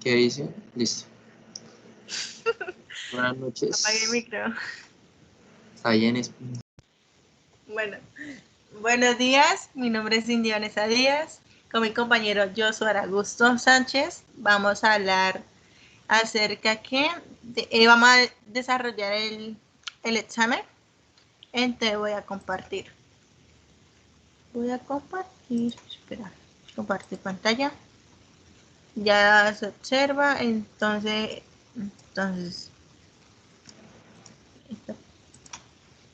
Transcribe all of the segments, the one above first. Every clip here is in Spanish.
¿Qué dice? Listo. Buenas Apague el noches. micro. Está bien. Bueno, buenos días. Mi nombre es Cindy Vanessa Díaz. Con mi compañero Josué Augusto Sánchez vamos a hablar acerca vamos a desarrollar el examen. Entonces voy a compartir. Espera, compartir pantalla. Ya se observa, entonces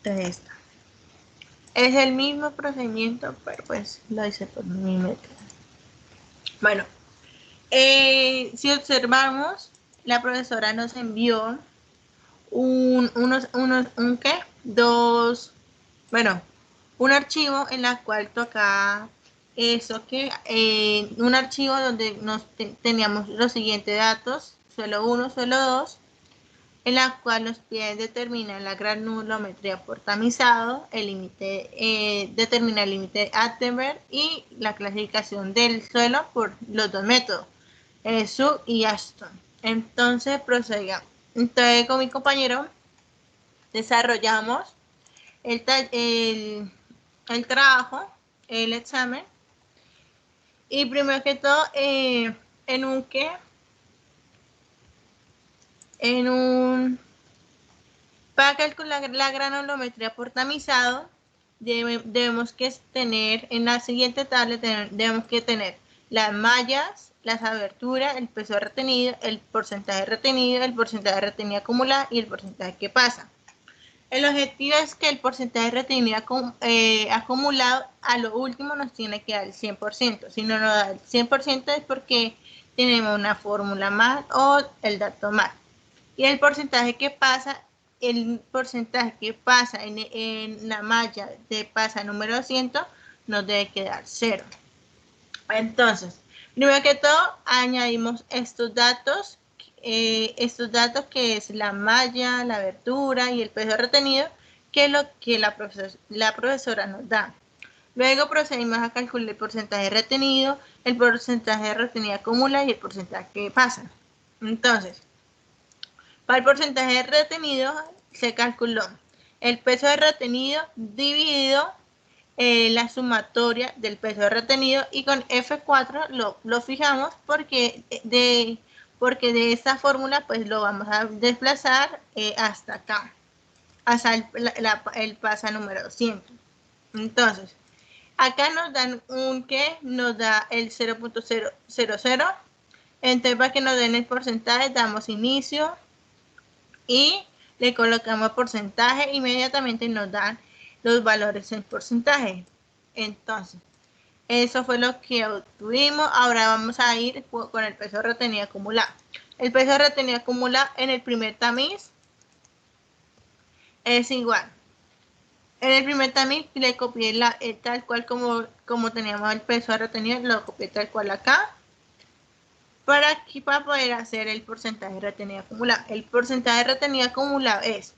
esta. Es el mismo procedimiento, pero pues lo hice por mi método. Bueno, si observamos, la profesora nos envió un archivo en la cual toca un archivo donde teníamos los siguientes datos, suelo 1, suelo 2, en la cual nos piden determinar la granulometría por tamizado, determinar el límite de Attenberg y la clasificación del suelo por los dos métodos, Su y Ashton. Entonces, proseguimos. Entonces, con mi compañero desarrollamos el trabajo, el examen, y primero que todo, para calcular la granulometría por tamizado, debemos que tener, en la siguiente tabla debemos que tener las mallas, las aberturas, el peso retenido, el porcentaje retenido acumulado y el porcentaje que pasa. El objetivo es que el porcentaje retenido acumulado a lo último nos tiene que dar el 100%. Si no nos da el 100% es porque tenemos una fórmula mal o el dato mal. Y el porcentaje que pasa en la malla de pasa número 200 nos debe quedar 0. Entonces, primero que todo, añadimos estos datos que es la malla, la abertura y el peso retenido, que es lo que la profesora nos da. Luego procedimos a calcular el porcentaje retenido acumulado y el porcentaje que pasa. Entonces, para el porcentaje retenido se calculó el peso de retenido dividido la sumatoria del peso de retenido, y con F4 lo fijamos porque de esta fórmula pues lo vamos a desplazar hasta acá, hasta el pasa número 200. Entonces, acá nos dan nos da el 0.000. Entonces, para que nos den el porcentaje, damos inicio y le colocamos porcentaje, inmediatamente nos dan los valores en porcentaje. Entonces, eso fue lo que obtuvimos. Ahora vamos a ir con el peso retenido acumulado. El peso retenido acumulado en el primer tamiz es igual. En el primer tamiz le copié tal cual como teníamos el peso retenido, lo copié tal cual acá. Para poder hacer el porcentaje retenido acumulado. El porcentaje retenido acumulado es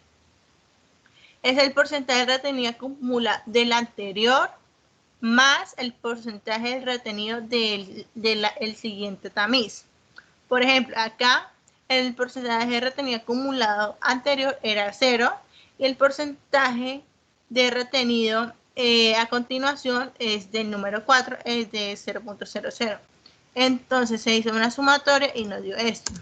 el porcentaje retenido acumulado del anterior más el porcentaje retenido del siguiente tamiz. Por ejemplo, acá el porcentaje retenido acumulado anterior era 0 y el porcentaje de retenido a continuación es del número 4, es de 0.00. Entonces se hizo una sumatoria y nos dio esto.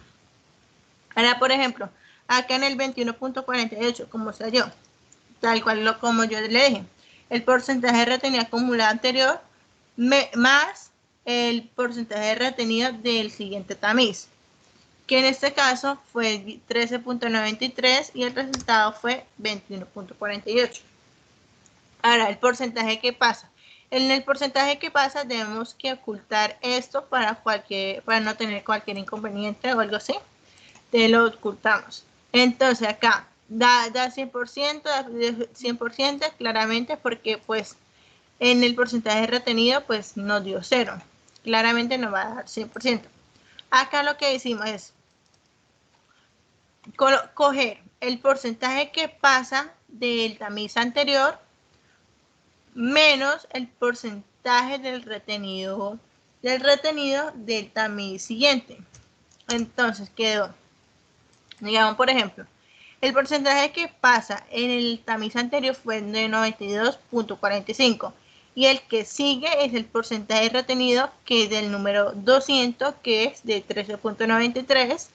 Ahora, por ejemplo, acá en el 21.48, como se halló, tal cual como yo le dije, el porcentaje retenido acumulado anterior más el porcentaje retenido del siguiente tamiz, que en este caso fue 13.93 y el resultado fue 21.48. Ahora, el porcentaje que pasa. En el porcentaje que pasa debemos que ocultar esto para no tener cualquier inconveniente o algo así. Te lo ocultamos. Entonces acá da 100%, claramente, porque pues en el porcentaje retenido pues nos dio 0. Claramente nos va a dar 100%. Acá lo que hicimos es coger el porcentaje que pasa del tamiz anterior menos el porcentaje del retenido del tamiz siguiente. Entonces quedó, digamos, por ejemplo, el porcentaje que pasa en el tamiz anterior fue de 92.45 y el que sigue es el porcentaje retenido, que es del número 200, que es de 13.93.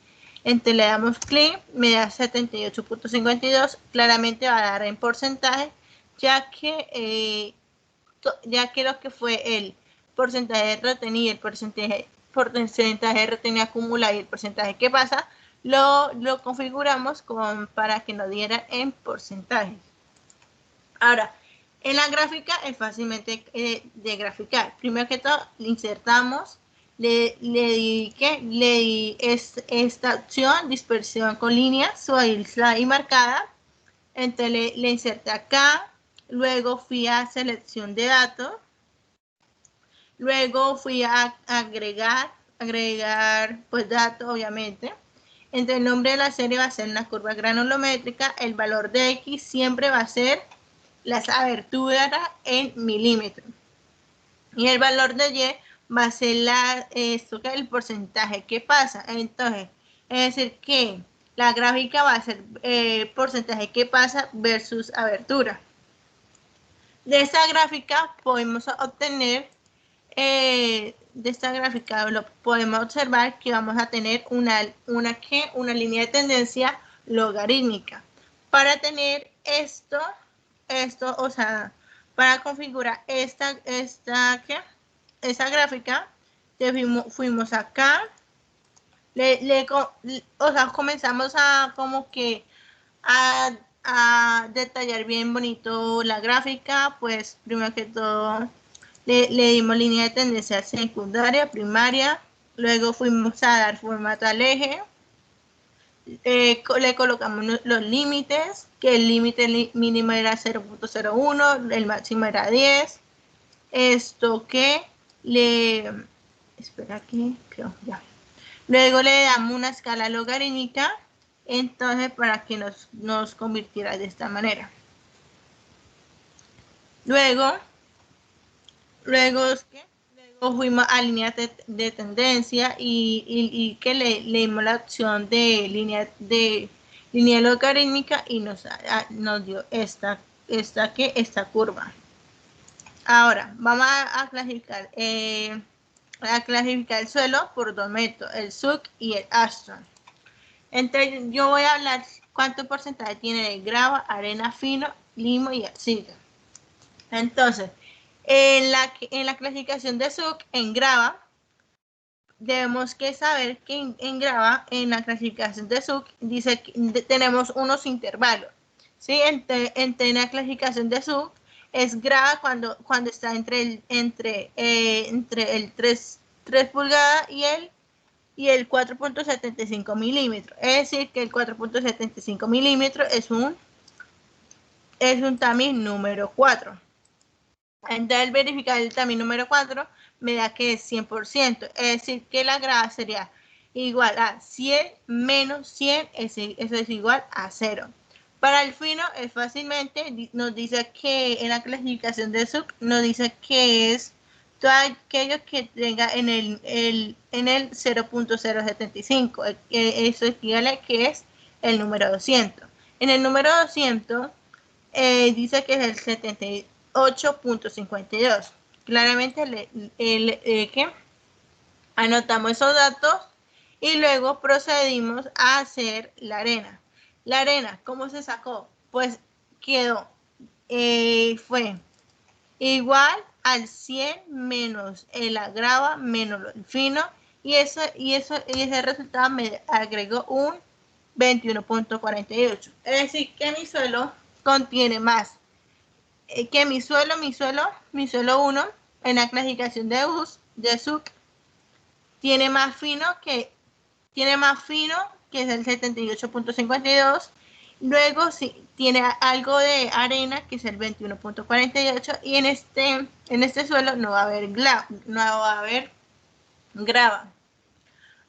Entonces le damos clic, me da 78.52, claramente va a dar en porcentaje, ya que lo que fue el porcentaje retenido, el porcentaje retenido acumulado y el porcentaje que pasa, lo configuramos para que nos diera en porcentajes. Ahora, en la gráfica es fácilmente de graficar. Primero que todo, insertamos, le di esta opción, dispersión con líneas, suave y marcada. Entonces le inserté acá, luego fui a selección de datos, luego fui a agregar pues datos, obviamente. Entonces el nombre de la serie va a ser una curva granulométrica, el valor de X siempre va a ser las aberturas en milímetros. Y el valor de Y va a ser el porcentaje que pasa. Entonces, es decir que la gráfica va a ser porcentaje que pasa versus abertura. De esta gráfica podemos obtener, podemos observar que vamos a tener una línea de tendencia logarítmica. Para tener esto, o sea, para configurar esta gráfica, fuimos acá, comenzamos a como que a detallar bien bonito la gráfica. Pues primero que todo le dimos línea de tendencia secundaria, primaria, luego fuimos a dar formato al eje, le colocamos los límites, que el límite mínimo era 0.01, el máximo era 10. Esto que espera aquí, creo, ya. Luego le damos una escala logarítmica, entonces para que nos convirtiera de esta manera. Luego fuimos a líneas de tendencia y que le dimos la opción de línea logarítmica y nos dio esta curva. Ahora vamos a clasificar el suelo por dos métodos, el SUC y el Astron. Entonces yo voy a hablar cuánto porcentaje tiene de grava, arena fino, limo y arcilla. Entonces, en la clasificación de SUC, en grava, debemos que saber que en grava, en la clasificación de SUC, dice que tenemos unos intervalos, ¿sí? En la clasificación de SUC, es grava cuando está entre el 3 pulgadas y el 4.75 milímetros. Es decir, que el 4.75 milímetros es un tamiz número 4. Entonces, al verificar el tamiz número 4, me da que es 100%. Es decir, que la grava sería igual a 100 menos 100, eso es igual a 0. Para el fino, es fácilmente, nos dice que en la clasificación de SUC, nos dice que es todo aquello que tenga en el 0.075. Eso equivale a que es el número 200. En el número 200, dice que es el 78.52. Claramente que anotamos esos datos y luego procedimos a hacer la arena. La arena, ¿cómo se sacó? Pues quedó, fue igual al 100 menos la grava menos el fino, y ese resultado me agregó un 21.48. Es decir, que mi suelo contiene más que mi suelo 1 en la clasificación de SUC tiene más fino que es el 78.52. Luego sí, tiene algo de arena, que es el 21.48, y en este suelo no va a haber grava.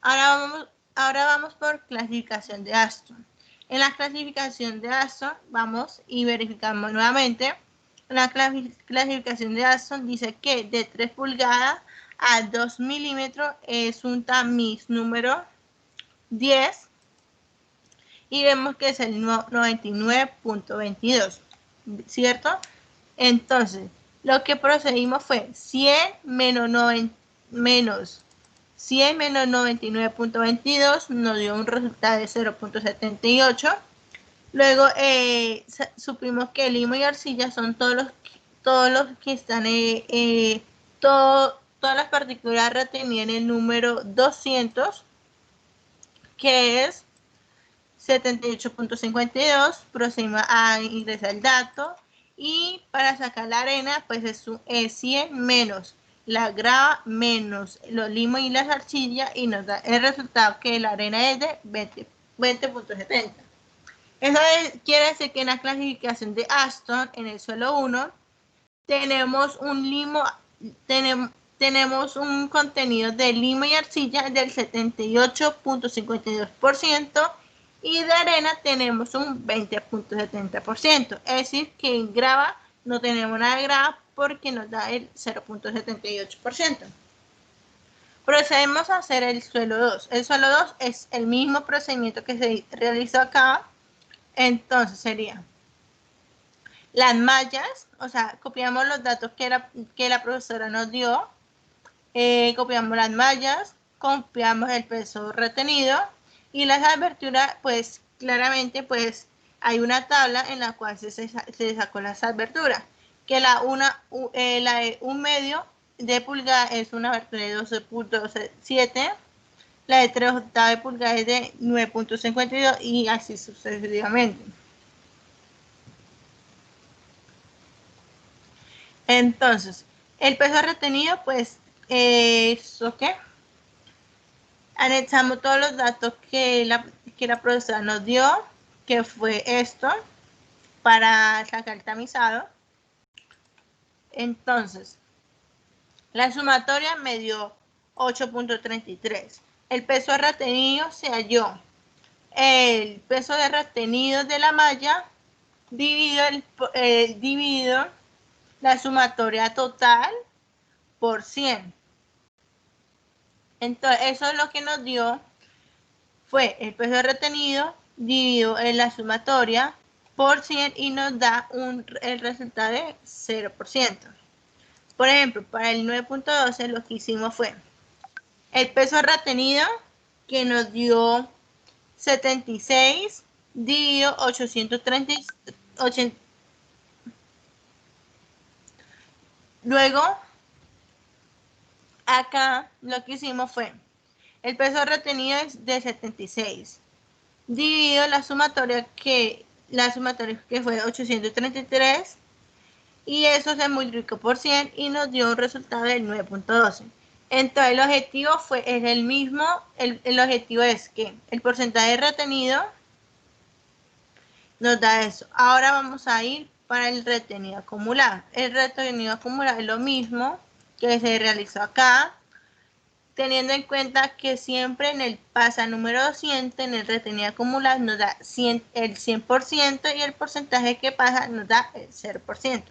Ahora vamos por clasificación de Astron. En la clasificación de Astron vamos y verificamos nuevamente. La clasificación de Astron dice que de 3 pulgadas a 2 milímetros es un tamiz número 10 y vemos que es el 99.22, ¿cierto? Entonces, lo que procedimos fue 100 menos 99.22 nos dio un resultado de 0.78. Luego supimos que limo y arcilla son todos los que están, todas las partículas retenidas en el número 200, que es 78.52. Procedimos a ingresar el dato y para sacar la arena pues es 100 menos la grava menos los limos y las arcillas y nos da el resultado que la arena es de 20.70. Eso quiere decir que en la clasificación de Aston, en el suelo 1, tenemos un contenido de limo y arcilla del 78.52% y de arena tenemos un 20.70%. Es decir, que en grava no tenemos nada de grava porque nos da el 0.78%. Procedemos a hacer el suelo 2. El suelo 2 es el mismo procedimiento que se realizó acá. Entonces sería las mallas, o sea, copiamos los datos que la profesora nos dio, copiamos las mallas, copiamos el peso retenido y las aberturas, pues claramente pues hay una tabla en la cual se sacó las aberturas, que la de 1/2 de pulgada es una abertura de 12.7, la de 3/8 de pulgada es de 9.52 y así sucesivamente. Entonces, el peso retenido, pues, ¿eso qué? Anexamos todos los datos que la profesora nos dio, que fue esto, para sacar el tamizado. Entonces, la sumatoria me dio 8.33. El peso retenido se halló. El peso de retenido de la malla dividido la sumatoria total por 100. Entonces, eso es lo que nos dio fue el peso retenido dividido en la sumatoria por 100 y nos da el resultado de 0%. Por ejemplo, para el 9.12 lo que hicimos fue el peso retenido que nos dio 76 dividido 830. Luego, acá lo que hicimos fue el peso retenido es de 76 dividido la sumatoria que fue 833 y eso se multiplicó por 100 y nos dio un resultado del 9.12. Entonces el objetivo es el mismo, el objetivo es que el porcentaje retenido nos da eso. Ahora vamos a ir para el retenido acumulado. El retenido acumulado es lo mismo que se realizó acá, teniendo en cuenta que siempre en el pasa número 200, en el retenido acumulado, nos da el 100% y el porcentaje que pasa nos da el 0%.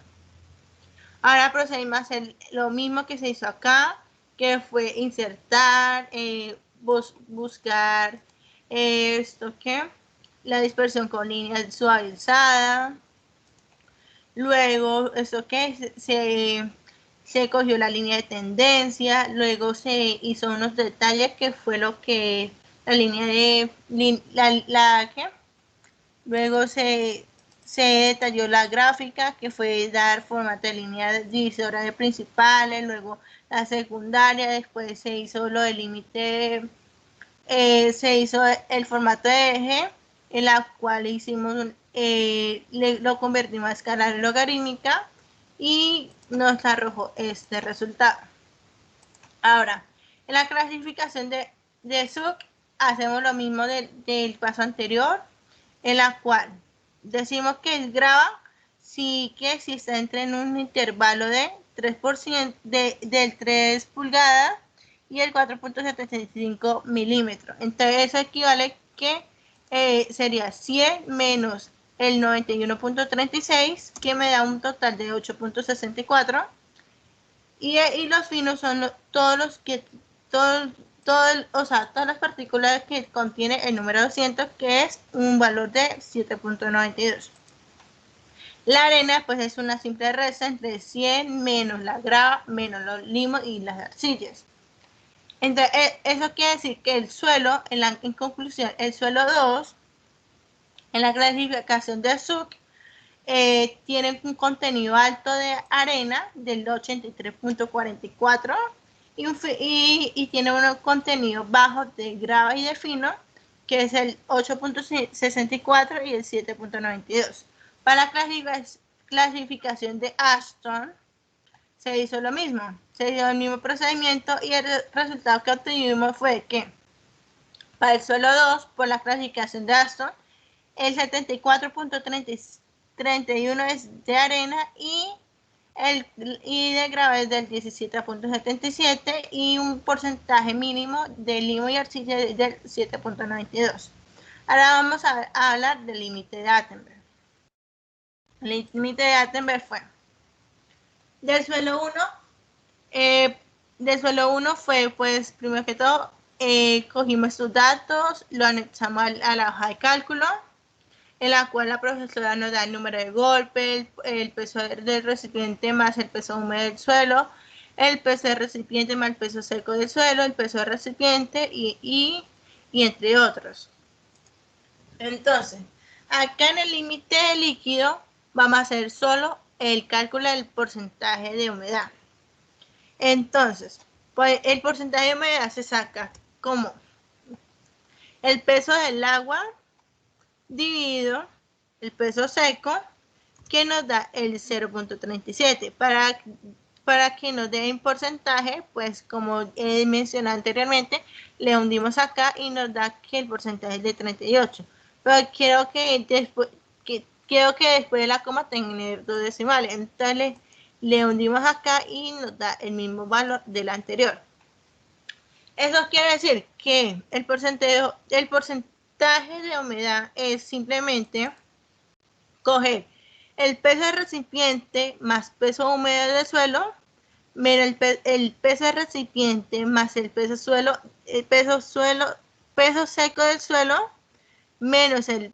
Ahora procedimos a hacer lo mismo que se hizo acá, que fue insertar, buscar la dispersión con línea suavizada. Luego, se cogió la línea de tendencia, luego se hizo unos detalles que fue lo que la línea de luego se detalló la gráfica que fue dar formato de línea divisora de principales, luego la secundaria, después se hizo lo del límite, se hizo el formato de eje, en la cual hicimos lo convertimos a escala logarítmica y nos arrojó este resultado. Ahora, en la clasificación de Zook hacemos lo mismo del paso anterior, en la cual decimos que el grava sí que si está en un intervalo de 3% del 3 pulgadas y el 4.75 milímetros. Entonces eso equivale que sería 100 menos el 91.36, que me da un total de 8.64. Y los finos son todos o sea, todas las partículas que contiene el número 200, que es un valor de 7.92. La arena, pues, es una simple resta entre 100 menos la grava, menos los limos y las arcillas. Entonces, eso quiere decir que el suelo, en conclusión, el suelo 2, en la clasificación de Zook, tiene un contenido alto de arena del 83.44 y tiene un contenido bajo de grava y de fino, que es el 8.64 y el 7.92. Para la clasificación de Ashton se hizo lo mismo, se hizo el mismo procedimiento y el resultado que obtuvimos fue que para el suelo 2, por la clasificación de Ashton, el 74.31 es de arena y de grava es del 17.77 y un porcentaje mínimo de limo y arcilla del 7.92. Ahora vamos a hablar del límite de Attenberg. El límite de Attenberg fue del suelo 1 fue, pues, primero que todo, cogimos estos datos, lo anexamos a la hoja de cálculo, en la cual la profesora nos da el número de golpe, el peso del recipiente más el peso húmedo del suelo, el peso del recipiente más el peso seco del suelo, el peso del recipiente y entre otros. Entonces, acá en el límite de líquido vamos a hacer solo el cálculo del porcentaje de humedad. Entonces, pues el porcentaje de humedad se saca como el peso del agua dividido el peso seco, que nos da el 0.37. Para que nos dé un porcentaje, pues como he mencionado anteriormente, le hundimos acá y nos da que el porcentaje es de 38. Pero quiero que después de la coma tenga 2 decimales. Entonces le hundimos acá y nos da el mismo valor del anterior. Eso quiere decir que el porcentaje de humedad es simplemente coger el peso del recipiente más peso húmedo del suelo menos el peso del recipiente más el peso seco del suelo menos el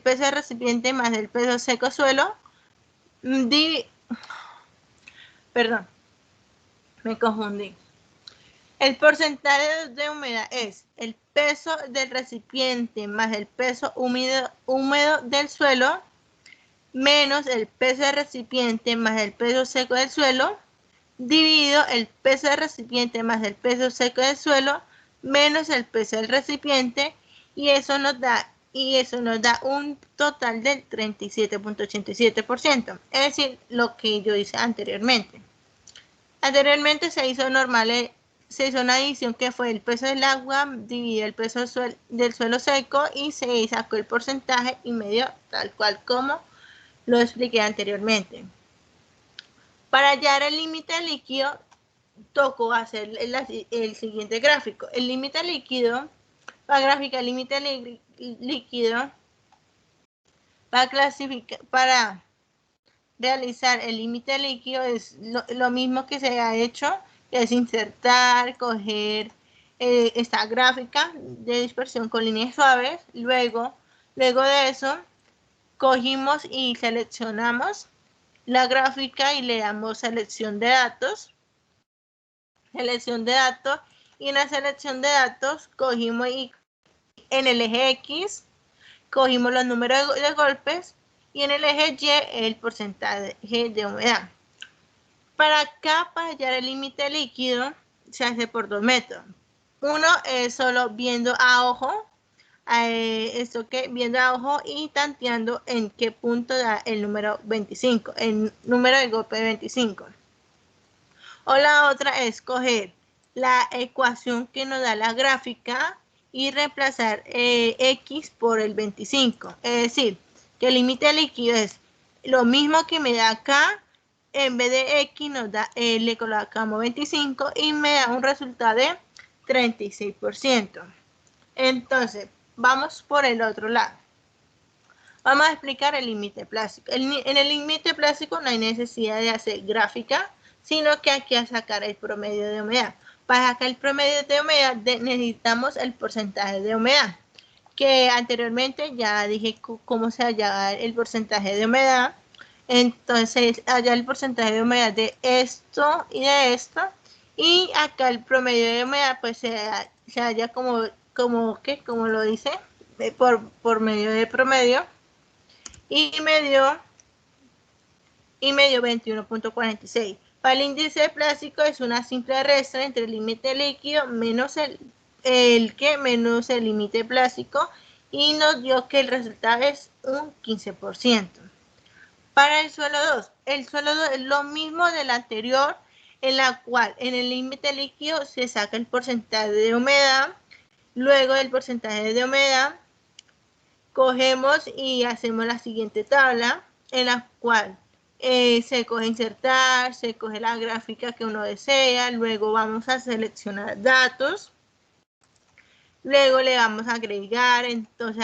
peso del recipiente más el peso seco suelo. Perdón, me confundí. El porcentaje de humedad es el peso del recipiente más el peso húmedo del suelo menos el peso del recipiente más el peso seco del suelo dividido el peso del recipiente más el peso seco del suelo menos el peso del recipiente, y eso nos da un total del 37.87%, es decir, lo que yo hice anteriormente. Anteriormente se hizo una adición que fue el peso del agua dividido el peso del suelo seco y se sacó el porcentaje y me dio tal cual como lo expliqué anteriormente. Para hallar el límite líquido, tocó hacer el siguiente gráfico. El límite líquido, para graficar el límite líquido, para realizar el límite líquido es lo mismo que se ha hecho, que es insertar, coger esta gráfica de dispersión con líneas suaves. Luego de eso, cogimos y seleccionamos la gráfica y le damos selección de datos. Y en la selección de datos cogimos y en el eje X cogimos los números de golpes y en el eje Y el porcentaje de humedad. Para hallar el límite líquido se hace por 2 métodos. Uno es solo viendo a ojo, viendo a ojo y tanteando en qué punto da el número 25, el número de golpe de 25. O la otra es coger la ecuación que nos da la gráfica y reemplazar X por el 25. Es decir, que el límite líquido es lo mismo que me da acá, en vez de X le colocamos 25 y me da un resultado de 36%. Entonces, vamos por el otro lado. Vamos a explicar el límite plástico. En el límite plástico no hay necesidad de hacer gráfica, sino que hay que sacar el promedio de humedad. Para sacar el promedio de humedad necesitamos el porcentaje de humedad, que anteriormente ya dije cómo se hallaba el porcentaje de humedad. Entonces, allá el porcentaje de humedad de esto y de esto, y acá el promedio de humedad pues se halla como lo dice, por medio de promedio, y me dio 21.46. Para el índice de plástico es una simple resta entre el límite líquido menos el límite plástico, y nos dio que el resultado es un 15%. Para el suelo 2 es lo mismo del anterior, en la cual en el límite líquido se saca el porcentaje de humedad. Luego del porcentaje de humedad cogemos y hacemos la siguiente tabla, en la cual se coge insertar, se coge la gráfica que uno desea, luego vamos a seleccionar datos, luego le vamos a agregar. Entonces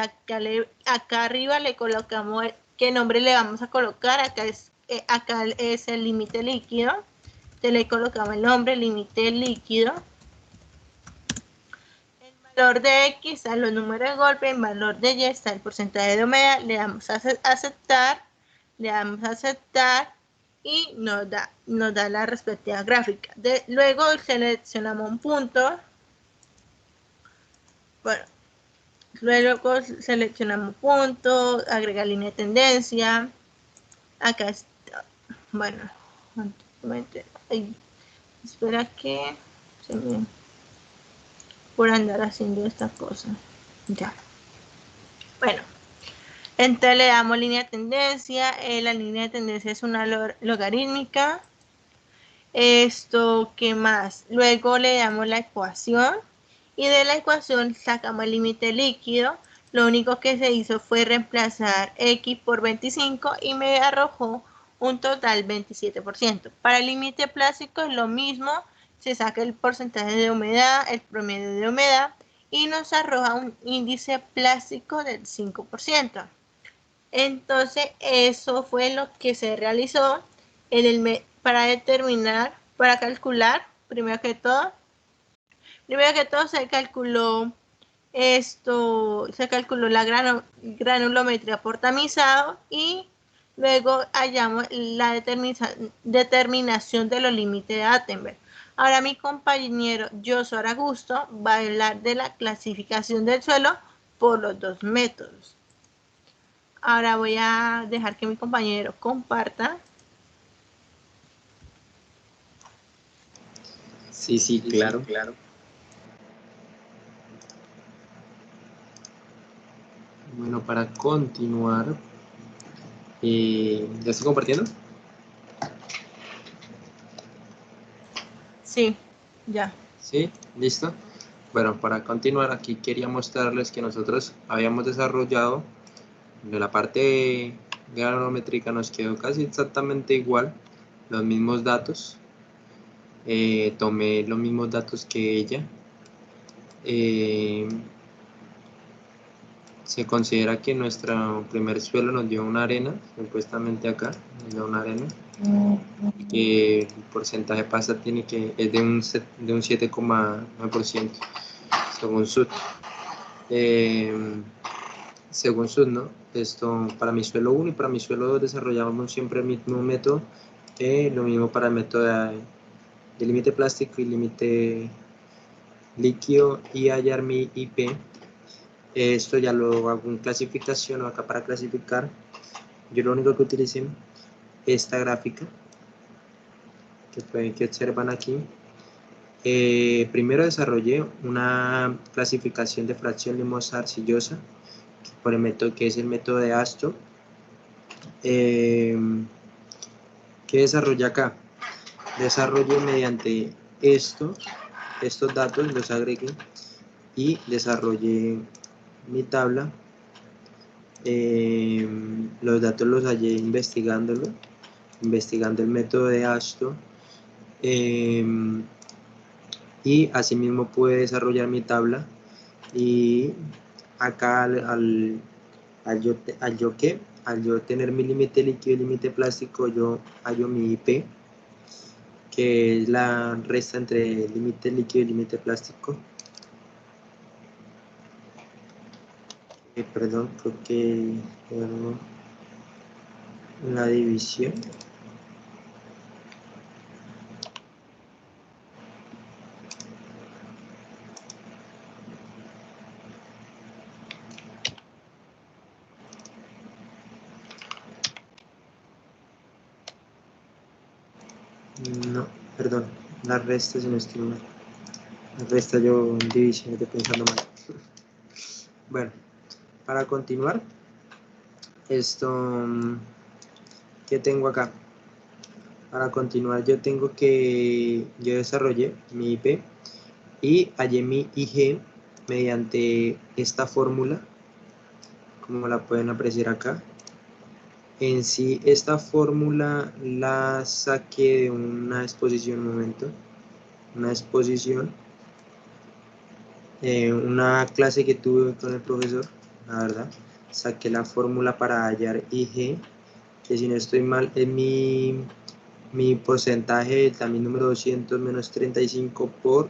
acá arriba le colocamos qué nombre le vamos a colocar. Acá es el límite líquido, entonces le colocamos el nombre límite líquido. Valor de X está los números de golpe, en valor de Y está el porcentaje de humedad, le damos a aceptar, y nos da la respectiva gráfica. Luego seleccionamos un punto, bueno, luego seleccionamos punto, agrega línea de tendencia, acá está, bueno, espera que se me... por andar haciendo esta cosa. Ya. Bueno, entonces le damos línea de tendencia. La línea de tendencia es una logarítmica. ¿Qué más? Luego le damos la ecuación, y de la ecuación sacamos el límite líquido. Lo único que se hizo fue reemplazar X por 25 y me arrojó un total 27%. Para el límite plástico es lo mismo, se saca el porcentaje de humedad, el promedio de humedad, y nos arroja un índice plástico del 5%. Entonces, eso fue lo que se realizó para calcular, primero que todo se calculó la granulometría por tamizado, y luego hallamos la determinación de los límites de Attenberg. Ahora mi compañero Joshua Augusto va a hablar de la clasificación del suelo por los dos métodos. Ahora voy a dejar que mi compañero comparta. Sí, claro. Bueno, para continuar, ¿ya estoy compartiendo? Sí, ya. Sí, listo. Bueno, para continuar, aquí quería mostrarles que nosotros habíamos desarrollado de la parte granulométrica, nos quedó casi exactamente igual, los mismos datos. Tomé los mismos datos que ella. Se considera que nuestro primer suelo nos dio una arena, supuestamente acá, nos dio una arena, que el porcentaje pasa es de un 7,9%, según SUD. Según SUD, ¿no? Esto, para mi suelo 1 y para mi suelo 2 desarrollamos siempre el mismo método, lo mismo para el método de límite plástico y límite líquido, y hallar mi IP. Esto ya lo hago en clasificación, o acá para clasificar, yo lo único que utilicé esta gráfica que observan aquí. Primero desarrollé una clasificación de fracción limosa arcillosa por el método que es el método de Astor. ¿Qué desarrollé acá? Desarrollé mediante estos datos, los agregué y desarrollé mi tabla. Los datos los hallé investigando el método de Astor, y asimismo pude desarrollar mi tabla. Y acá al yo tener mi límite líquido y límite plástico, yo hallo mi IP, que es la resta entre límite líquido y límite plástico. Perdón, creo que la división. No, perdón, la resta si no estoy mal. La resta yo en división estoy pensando mal. Bueno, para continuar, esto, ¿qué tengo acá? Para continuar yo desarrollé mi IP y hallé mi IG mediante esta fórmula, como la pueden apreciar acá. En sí, esta fórmula la saqué de una exposición, un momento, una exposición, una clase que tuve con el profesor, la verdad. Saqué la fórmula para hallar IG, que si no estoy mal es mi porcentaje también número 200 menos 35 por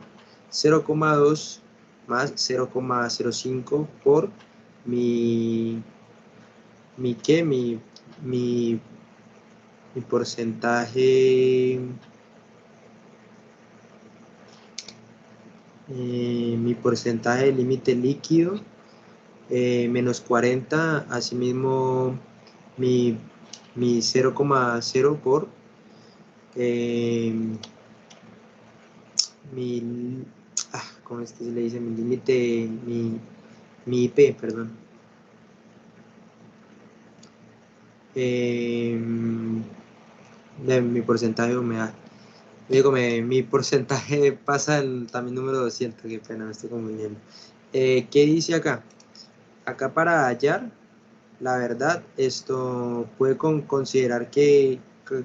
0,2 más 0,05 por mi porcentaje, mi porcentaje de límite líquido, menos 40, asimismo mi 0,0 por ¿cómo es que se le dice? Mi límite, mi IP, perdón. De mi porcentaje de humedad. Digo, mi porcentaje pasa el también número 200, qué pena, me estoy confundiendo. ¿Qué dice acá? Acá para hallar, la verdad, esto puede considerar que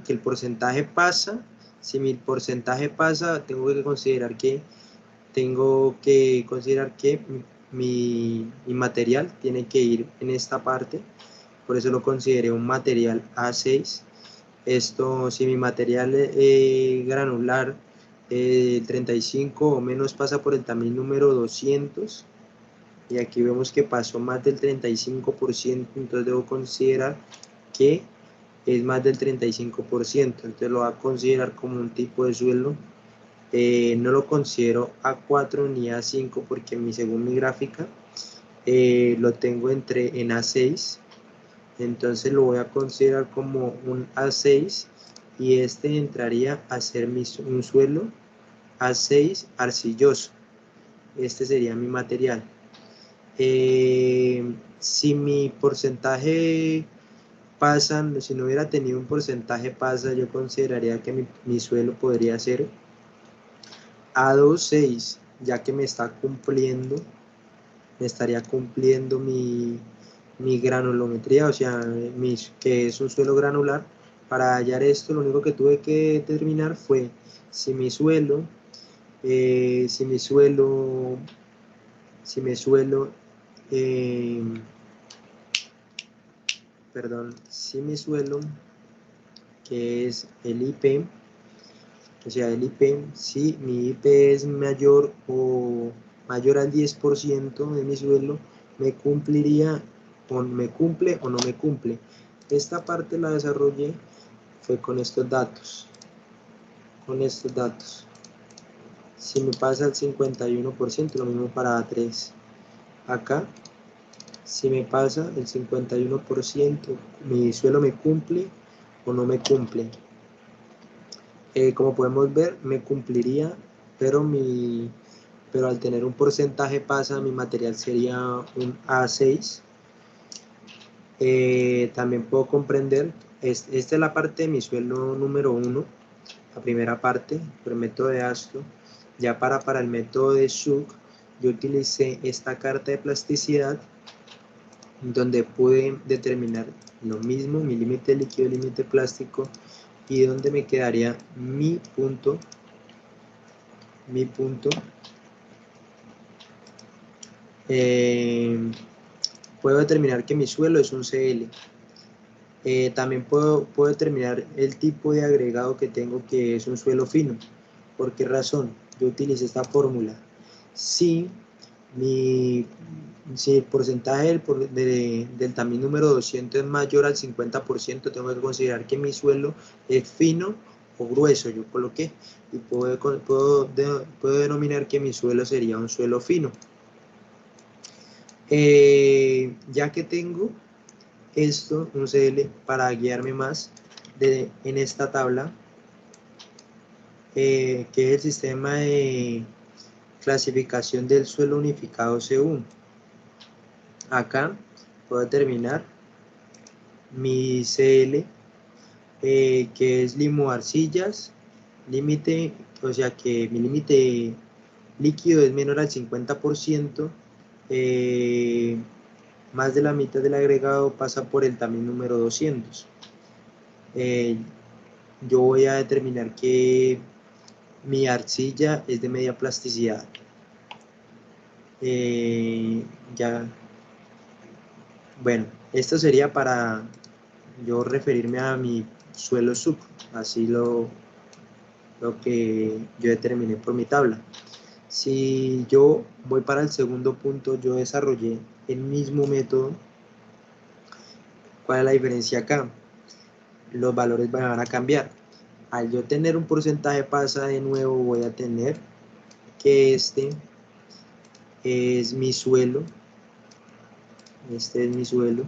el porcentaje pasa. Si mi porcentaje pasa, tengo que considerar que mi material tiene que ir en esta parte. Por eso lo consideré un material A6. Esto, si mi material granular 35 o menos pasa por el tamaño número 200, y aquí vemos que pasó más del 35%, entonces debo considerar que es más del 35%, entonces lo va a considerar como un tipo de suelo. No lo considero A4 ni A5 porque según mi gráfica lo tengo en A6, entonces lo voy a considerar como un A6 y este entraría a ser un suelo A6 arcilloso. Este sería mi material. Si mi porcentaje pasa, si no hubiera tenido un porcentaje pasa, yo consideraría que mi suelo podría ser A26, ya que me estaría cumpliendo mi granulometría, o sea, que es un suelo granular. Para hallar esto, lo único que tuve que determinar fue si mi suelo, eh, que es el IP, o sea, el IP, si mi IP es mayor al 10% de mi suelo, me cumpliría, o me cumple o no me cumple. Esta parte la desarrollé fue con estos datos. Si me pasa el 51%, lo mismo para A3. Acá, si me pasa el 51%, mi suelo me cumple o no me cumple. Como podemos ver, me cumpliría, pero al tener un porcentaje pasa, mi material sería un A6. También puedo comprender, esta es la parte de mi suelo número 1, la primera parte, por el método de Astro. Ya para el método de Zook, yo utilicé esta carta de plasticidad, donde pude determinar lo mismo, mi límite líquido, límite plástico, y donde me quedaría mi punto. Puedo determinar que mi suelo es un CL. También puedo determinar el tipo de agregado que tengo, que es un suelo fino. ¿Por qué razón? Yo utilicé esta fórmula. Si si el porcentaje del también número 200 es mayor al 50%, tengo que considerar que mi suelo es fino o grueso. Yo coloqué y puedo denominar que mi suelo sería un suelo fino. Ya que tengo esto, un CL, para guiarme más en esta tabla, que es el sistema de clasificación del suelo unificado C1. Acá puedo determinar mi CL, que es limo-arcillas, límite, o sea que mi límite líquido es menor al 50%, más de la mitad del agregado pasa por el también número 200. Yo voy a determinar que mi arcilla es de media plasticidad. Ya, bueno, esto sería para yo referirme a mi suelo sub, así lo que yo determiné por mi tabla. Si yo voy para el segundo punto, yo desarrollé el mismo método. ¿Cuál es la diferencia acá? Los valores van a cambiar. Al yo tener un porcentaje pasa, de nuevo voy a tener que este es mi suelo. Este es mi suelo.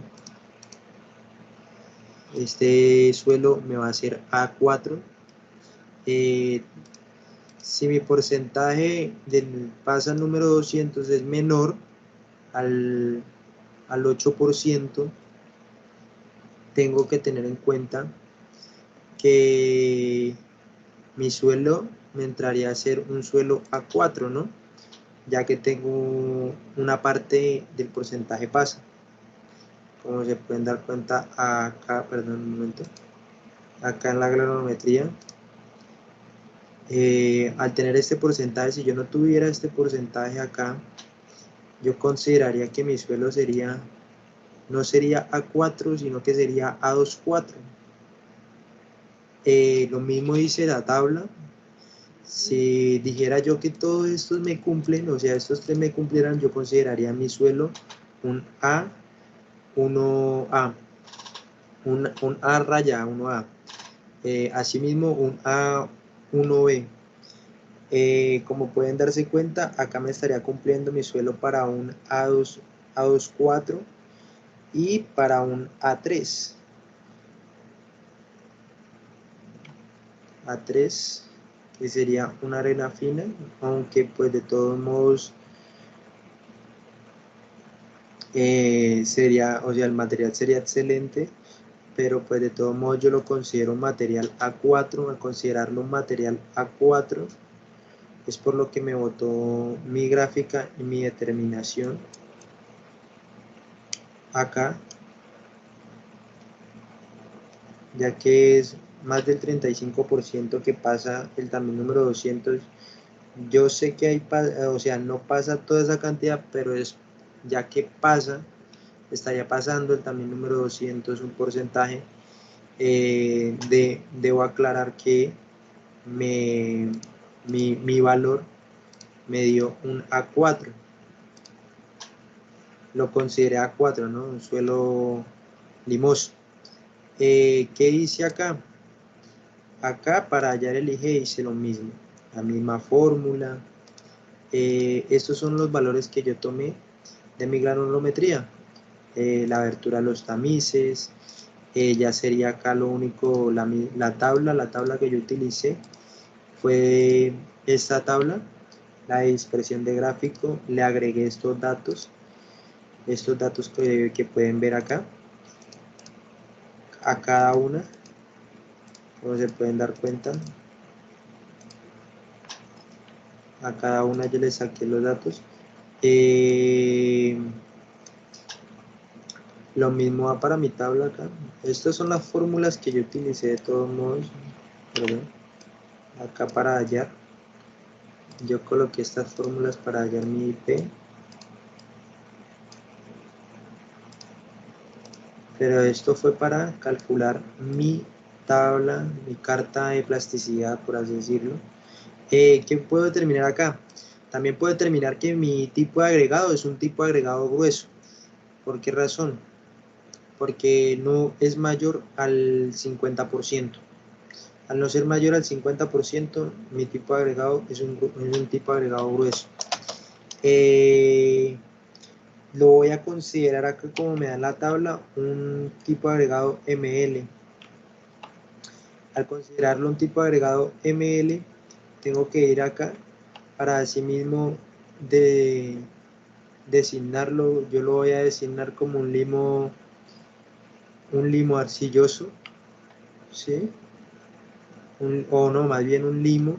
Este suelo me va a ser A4. Si mi porcentaje del pasa número 200 es menor al 8%, tengo que tener en cuenta que mi suelo me entraría a ser un suelo A4, ¿no? Ya que tengo una parte del porcentaje pasa. Como se pueden dar cuenta acá, perdón un momento, acá en la granulometría, al tener este porcentaje, si yo no tuviera este porcentaje acá, yo consideraría que mi suelo sería, no sería A4, sino que sería A24. Lo mismo dice la tabla. Si dijera yo que todos estos me cumplen, o sea, estos tres me cumplieran, yo consideraría mi suelo un A, 1A, un A raya, 1A. Asimismo, un A, 1B. Como pueden darse cuenta, acá me estaría cumpliendo mi suelo para un A2, A24 y para un A3. A3, que sería una arena fina, aunque pues de todos modos sería, o sea, el material sería excelente, pero pues de todos modos yo lo considero un material A4. Al considerarlo un material A4 es por lo que me botó mi gráfica y mi determinación acá, ya que es más del 35% que pasa el también número 200. Yo sé que hay, o sea, no pasa toda esa cantidad, pero es ya que pasa, estaría pasando el también número 200, un porcentaje. Debo aclarar que mi valor me dio un A4. Lo consideré A4, ¿no? Un suelo limoso. ¿Qué hice acá? Acá para hallar el eje hice lo mismo, la misma fórmula. Estos son los valores que yo tomé de mi granulometría. La abertura de los tamices, ya sería acá lo único, la tabla que yo utilicé fue esta tabla, la de dispersión de gráfico. Le agregué estos datos que pueden ver acá, a cada una, como se pueden dar cuenta, a cada una yo le saqué los datos. Lo mismo va para mi tabla acá. Estas son las fórmulas que yo utilicé de todos modos. Perdón. Acá para hallar, yo coloqué estas fórmulas para hallar mi IP. pero esto fue para calcular mi tabla, mi carta de plasticidad, por así decirlo. ¿Qué puedo determinar acá? También puedo determinar que mi tipo de agregado es un tipo de agregado grueso. ¿Por qué razón? Porque no es mayor al 50%. Al no ser mayor al 50%, mi tipo de agregado es un tipo de agregado grueso. Lo voy a considerar acá, como me da la tabla, un tipo de agregado ML. Al considerarlo un tipo de agregado ML, tengo que ir acá para asimismo designarlo. Yo lo voy a designar como un limo arcilloso, ¿sí? O no, más bien un limo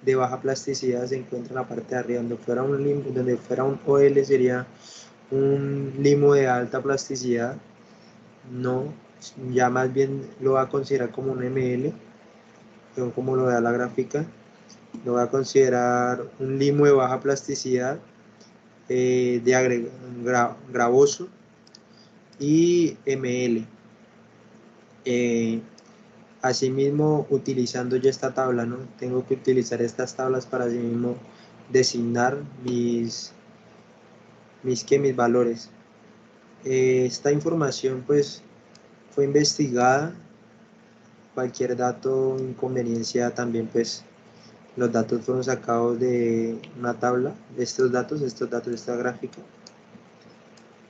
de baja plasticidad. Se encuentra en la parte de arriba. Donde fuera un OL sería un limo de alta plasticidad. No, ya más bien lo va a considerar como un ML, como lo da la gráfica. Lo voy a considerar un limo de baja plasticidad, gravoso, y ML. Asimismo, utilizando yo esta tabla, ¿no? Tengo que utilizar estas tablas para asimismo designar mis valores. Esta información pues fue investigada. Cualquier dato, inconveniencia, también pues los datos fueron sacados de una tabla. Estos datos, esta gráfica.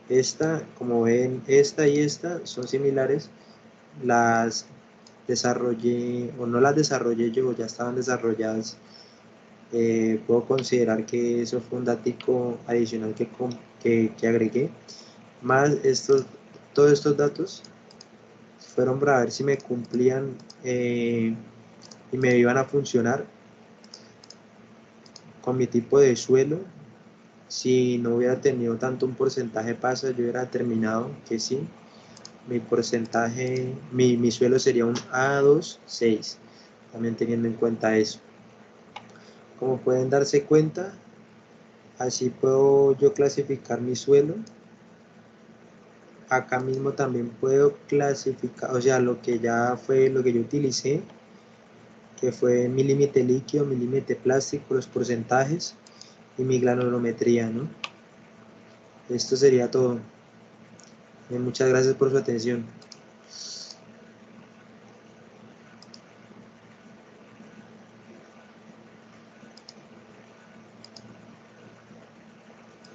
Esta, como ven, esta y esta son similares. Las desarrollé, o no las desarrollé yo, ya estaban desarrolladas. Puedo considerar que eso fue un datico adicional que agregué. Más todos estos datos fueron para ver si me cumplían y me iban a funcionar con mi tipo de suelo. Si no hubiera tenido tanto un porcentaje pasa, yo hubiera determinado que sí. Mi porcentaje, mi suelo sería un A2,6, también teniendo en cuenta eso. Como pueden darse cuenta, así puedo yo clasificar mi suelo. Acá mismo también puedo clasificar, o sea, lo que ya fue lo que yo utilicé, que fue mi límite líquido, mi límite plástico, los porcentajes y mi granulometría, ¿no? Esto sería todo. Muchas gracias por su atención.